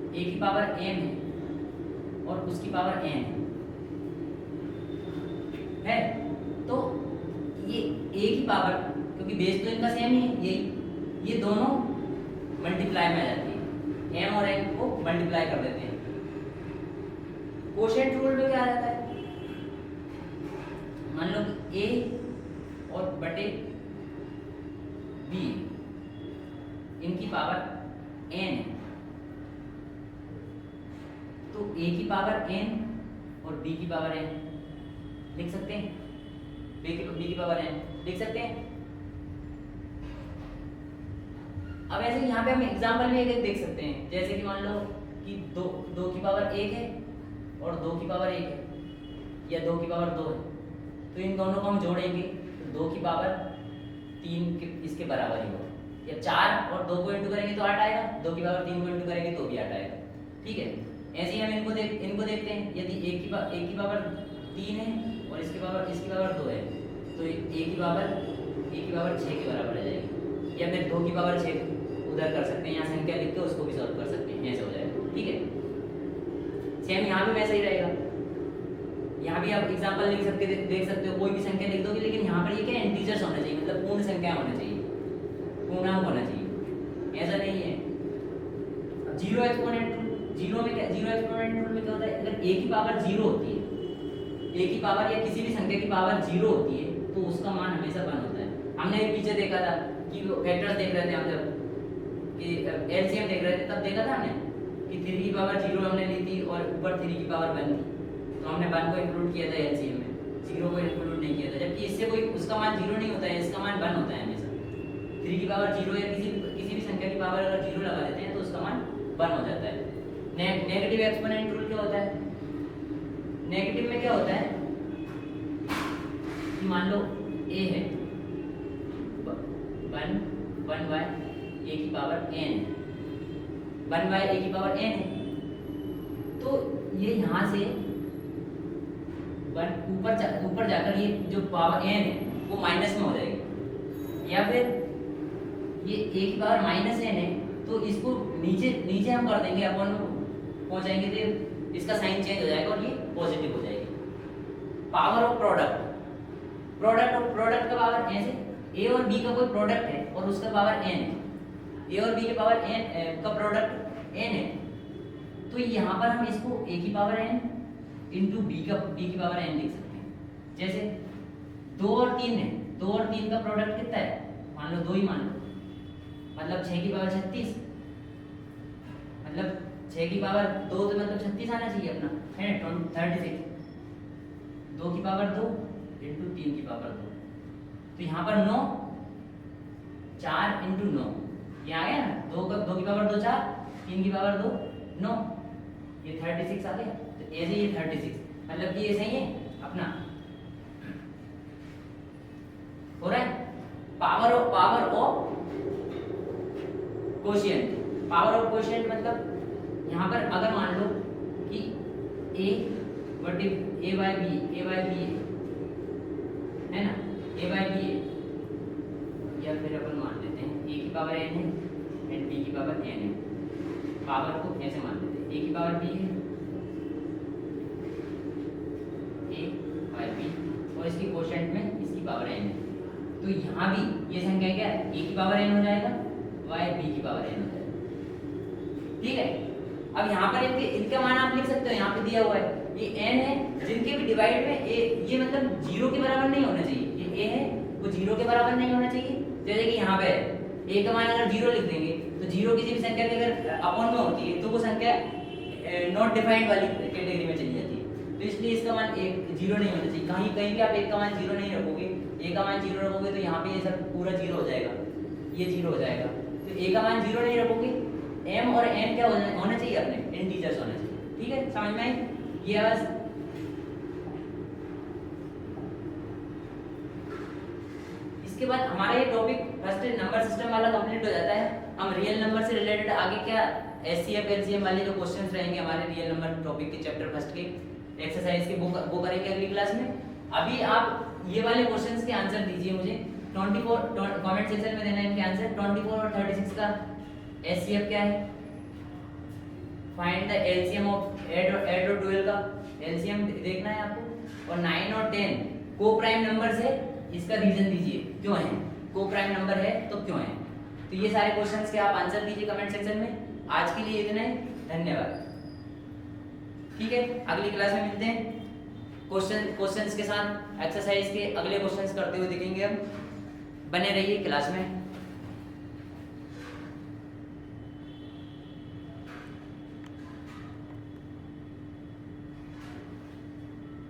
a की पावर m है और उसकी पावर n है, तो ये a की पावर, क्योंकि बेस तो इनका सेम ही है, यही, ये दोनों मल्टीप्लाई में आ जाती है, m और n को मल्टीप्लाई कर देते हैं। कोशेंट रूल में क्या आ जाता है, मान लो कि a और बटे b इनकी पावर n है, तो a की पावर n और b की पावर n लिख सकते हैं, b की पावर n लिख सकते हैं। अब ऐसे यहाँ पे हम एग्जांपल भी एक देख सकते हैं, जैसे कि मान लो कि 2 की पावर 1 है और 2 की पावर 1 है या 2 की पावर 2 है, तो इन दोनों को हम जोड़ेंगे तो 2 की पावर 3 के इसके बराबर ही होगा, या 4 और 2 को इंटू करेंगे तो 8 आएगा, 2 की पावर 3 को इंटू करेंगे तो भी 8 आएगा। ठीक है, ऐसे ही हम इनको देखते हैं, यदि 1 की पावर 3 है और इसकी पावर 2 है, तो a की पावर 6 के बराबर आ जाएगी, या फिर 2 की पावर 6 उधर कर सकते हैं, यहाँ संख्या लिख के उसको भी सॉल्व कर सकते हैं, ऐसे हो जाएगा। ठीक है, सेम यहाँ भी वैसा ही रहेगा, यहाँ भी आप एग्जांपल लिख सकते, देख सकते हो, कोई भी संख्या लिख दोगे, लेकिन यहाँ पर ये क्या इंटीजर्स होना चाहिए, मतलब पूर्ण संख्या होना चाहिए, पूर्णांक होना चाहिए, ऐसा नहीं है। जीरो एक्सपोनेंट रूल में क्या होता है, अगर a की पावर 0 होती है, a की पावर या किसी भी संख्या की पावर 0 होती है तो उसका मान हमेशा 1 होता है। हमने पीछे देखा था कि फैक्टर्स देख रहे थे हम, जब कि एलसीएम देख रहे थे तब देखा था हमने कि 3 की पावर 0 हमने ली थी और ऊपर 3 की पावर 1 थी, तो हमने 1 को इंक्लूड किया था एलसीएम में, 0 को इंक्लूड नहीं किया था, जबकि इससे कोई उसका मान 0 नहीं होता है, इसका मान 1 होता है हमेशा। 3 की पावर 0 या किसी भी संख्या की पावर अगर 0 लगा देते हैं तो उसका मान 1 हो जाता है। नेगेटिव एक्सपोनेंट रूल क्या होता है, नेगेटिव में क्या होता है कि मान लो a है 1 बाय a की पावर n, 1 बाय a की पावर n है, तो ये यहाँ से ऊपर जाकर ये जो पावर n है वो माइनस में हो जाएगी, या फिर ये a की पावर माइनस n है तो इसको नीचे हम कर देंगे, अपन पहुंचाएंगे तो इसका साइन चेंज हो जाएगा और ये पॉजिटिव हो जाएगी। पावर ऑफ प्रोडक्ट का पावर ऐसे, a और b का कोई प्रोडक्ट है और उसका पावर n है, a और b के पावर n का प्रोडक्ट n है, तो यहाँ पर हम इसको a की पावर n इंटू b की पावर n लिख सकते हैं। जैसे 2 और 3 है, 2 और 3 का प्रोडक्ट कितना है, मान लो 2 ही मान लो, मतलब 6 की पावर 36, मतलब 6 की पावर 2 तो मतलब 36 आना चाहिए अपना, है 36, 2 की पावर 2 इंटू 3 की पावर 2, तो यहाँ पर 9, 4 इंटू 9, ये आ गया ना, 2 की पावर 2 4, 3 की पावर 2 9, ये 36 आ गया। तो ऐसे ये 36, मतलब कि ऐसे ही है अपना हो रहा है। पावर ऑफ कोशिएंट मतलब यहाँ पर अगर मान लो कि a बाय b है ना, a बाय b है, या फिर अपन मान लेते हैं a की पावर n है एंड b की पावर n है, पावर को ऐसे मान लेते हैं, a की पावर b है, a बाय b, और इसकी कोशेंट में इसकी पावर n है। तो यहाँ भी ये संख्या क्या है, a की पावर n हो जाएगा, y b की पावर n हो जाएगा। ठीक है, अब यहाँ पर इनका मान आप लिख सकते हो, यहाँ पे दिया हुआ है ये n है, जिनके भी डिवाइड में a, ये मतलब 0 के बराबर नहीं होना चाहिए, ये a है वो 0 के बराबर नहीं होना चाहिए। जैसे कि यहाँ पे a का मान अगर 0 लिख देंगे तो 0 किसी भी संख्या के अगर अपॉन में होती है तो वो संख्या नॉट डिफाइंड वाली कैटेगरी में चली जाती है। तो इसलिए इसका मान 0 नहीं होना चाहिए। कहीं कहीं भी आप एक का मान 0 नहीं रखोगे, a का मान 0 रखोगे तो यहाँ पे ये सब पूरा 0 हो जाएगा, ये 0 हो जाएगा। तो a का मान 0 नहीं रखोगे, m और n क्या होना चाहिए, अपने इंटीजर्स होना चाहिए। ठीक है, समझ में आई ये आवाज। इसके बाद हमारा ये टॉपिक फर्स्ट नंबर सिस्टम वाला कंप्लीट हो जाता है। हम रियल नंबर से रिलेटेड आगे क्या एचसीएफ एलसीएम वाले जो क्वेश्चंस रहेंगे हमारे रियल नंबर टॉपिक के चैप्टर फर्स्ट के एक्सरसाइज के वो करेंगे अगली क्लास में। अभी आप ये वाले क्वेश्चंस के आंसर दीजिए मुझे 24 कमेंट सेक्शन में देना है इनके आंसर। 24 और 36 का एचसीएफ क्या है, फाइंड द एलसीएम ऑफ 8 और 12 का एलसीएम देखना है आपको, और 9 और 10 को प्राइम नंबर से इसका रीजन दीजिए क्यों है, को प्राइम नंबर है तो क्यों है। तो ये सारे क्वेश्चंस के आप आंसर दीजिए कमेंट सेक्शन में। आज के लिए इतना ही, धन्यवाद। ठीक है, अगली क्लास में मिलते हैं, क्वेश्चंस के साथ एक्सरसाइज के अगले क्वेश्चंस करते हुए दिखेंगे हम। बने रहिए क्लास में।